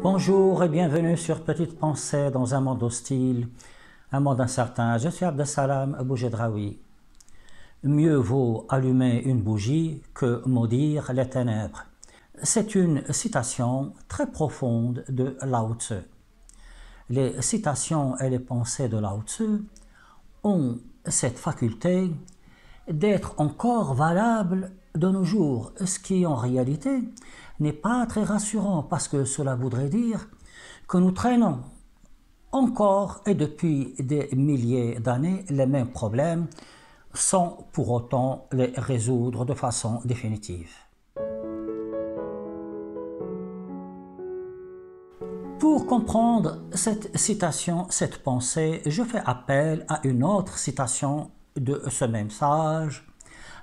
Bonjour et bienvenue sur Petite Pensée dans un monde hostile, un monde incertain. Je suis Abdessalam Boujedraoui. Mieux vaut allumer une bougie que maudire les ténèbres. C'est une citation très profonde de Lao Tzu. Les citations et les pensées de Lao Tzu ont cette faculté d'être encore valables de nos jours, ce qui en réalité n'est pas très rassurant parce que cela voudrait dire que nous traînons encore et depuis des milliers d'années les mêmes problèmes sans pour autant les résoudre de façon définitive. Pour comprendre cette citation, cette pensée, je fais appel à une autre citation de ce même sage,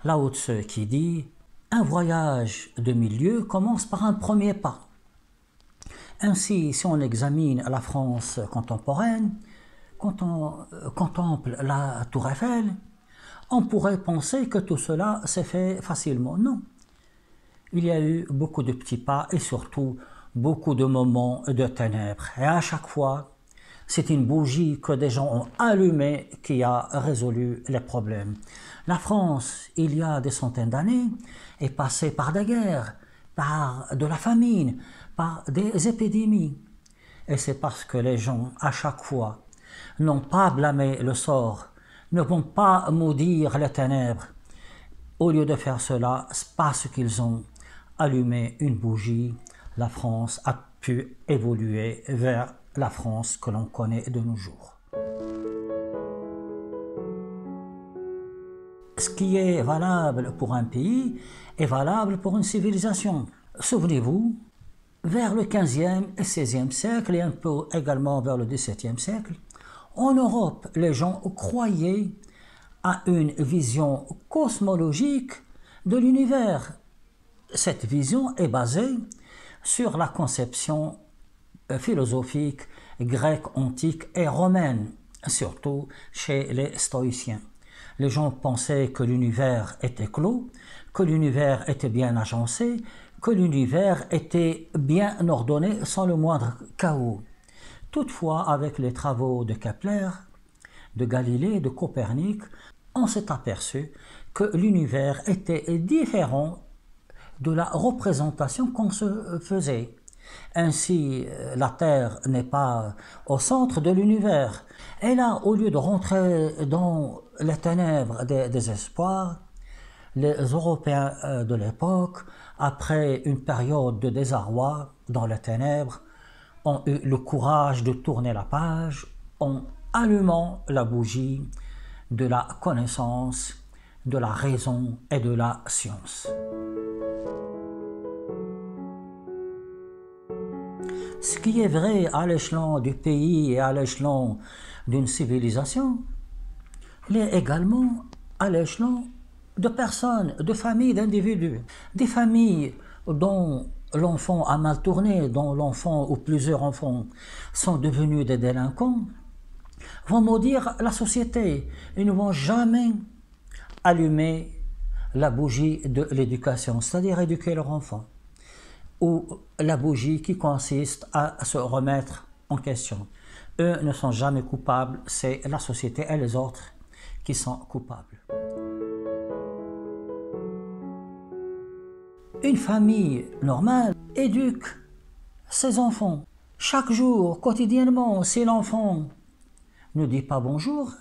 Lao Tzu, qui dit « Un voyage de 1000 lieues commence par un premier pas ». Ainsi, si on examine la France contemporaine, quand on contemple la Tour Eiffel, on pourrait penser que tout cela s'est fait facilement. Non. Il y a eu beaucoup de petits pas et surtout beaucoup de moments de ténèbres. Et à chaque fois, c'est une bougie que des gens ont allumée qui a résolu les problèmes. La France, il y a des centaines d'années, est passée par des guerres, par de la famine, par des épidémies. Et c'est parce que les gens, à chaque fois, n'ont pas blâmé le sort, ne vont pas maudire les ténèbres. Au lieu de faire cela, c'est parce qu'ils ont allumé une bougie, la France a pu évoluer vers la France que l'on connaît de nos jours. Ce qui est valable pour un pays est valable pour une civilisation. Souvenez-vous, vers le 15e et 16e siècle et un peu également vers le 17e siècle, en Europe, les gens croyaient à une vision cosmologique de l'univers. Cette vision est basée sur la conception philosophique grecque antique et romaine, surtout chez les stoïciens. Les gens pensaient que l'univers était clos, que l'univers était bien agencé, que l'univers était bien ordonné sans le moindre chaos. Toutefois, avec les travaux de Kepler, de Galilée, de Copernic, on s'est aperçu que l'univers était différent de la représentation qu'on se faisait. Ainsi, la Terre n'est pas au centre de l'univers. Et là, au lieu de rentrer dans les ténèbres des désespoirs, les Européens de l'époque, après une période de désarroi dans les ténèbres, ont eu le courage de tourner la page en allumant la bougie de la connaissance, de la raison et de la science. Ce qui est vrai à l'échelon du pays et à l'échelon d'une civilisation, l'est également à l'échelon de personnes, de familles, d'individus. Des familles dont l'enfant a mal tourné, dont l'enfant ou plusieurs enfants sont devenus des délinquants, vont maudire la société. Ils ne vont jamais allumer la bougie de l'éducation, c'est-à-dire éduquer leur enfant, ou la bougie qui consiste à se remettre en question. Eux ne sont jamais coupables, c'est la société et les autres qui sont coupables. Une famille normale éduque ses enfants. Chaque jour, quotidiennement, si l'enfant ne dit pas bonjour,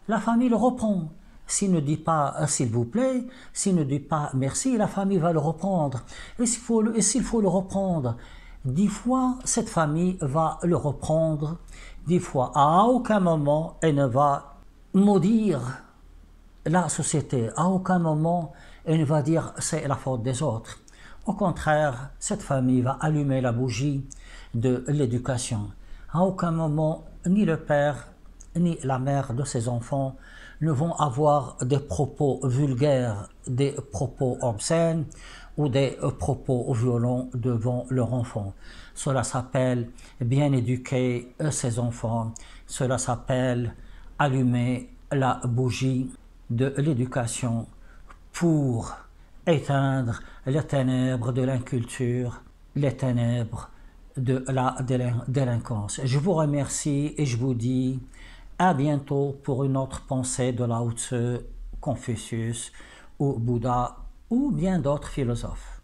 la famille le reprend. S'il ne dit pas s'il vous plaît, s'il ne dit pas merci, la famille va le reprendre. Et s'il faut le reprendre 10 fois, cette famille va le reprendre 10 fois. À aucun moment, elle ne va maudire la société. À aucun moment, elle ne va dire c'est la faute des autres. Au contraire, cette famille va allumer la bougie de l'éducation. À aucun moment, ni le père ni la mère de ses enfants ne vont avoir des propos vulgaires, des propos obscènes ou des propos violents devant leur enfant. Cela s'appelle bien éduquer ses enfants. Cela s'appelle allumer la bougie de l'éducation pour éteindre les ténèbres de l'inculture, les ténèbres de la délinquance. Je vous remercie et je vous dis à bientôt pour une autre pensée de Lao Tzu, Confucius ou Bouddha ou bien d'autres philosophes.